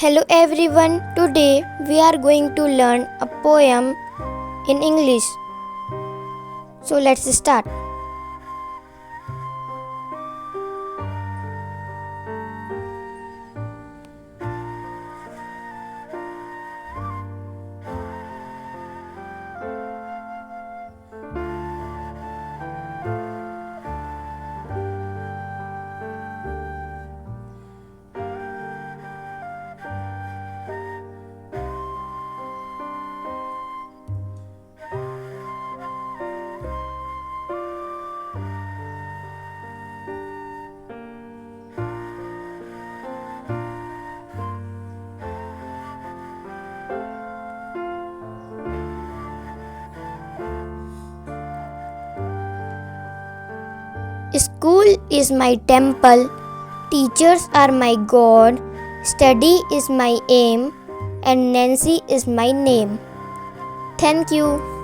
Hello everyone, today we are going to learn a poem in English. So let's start. School is my temple, teachers are my God, study is my aim, and Nancy is my name. Thank you.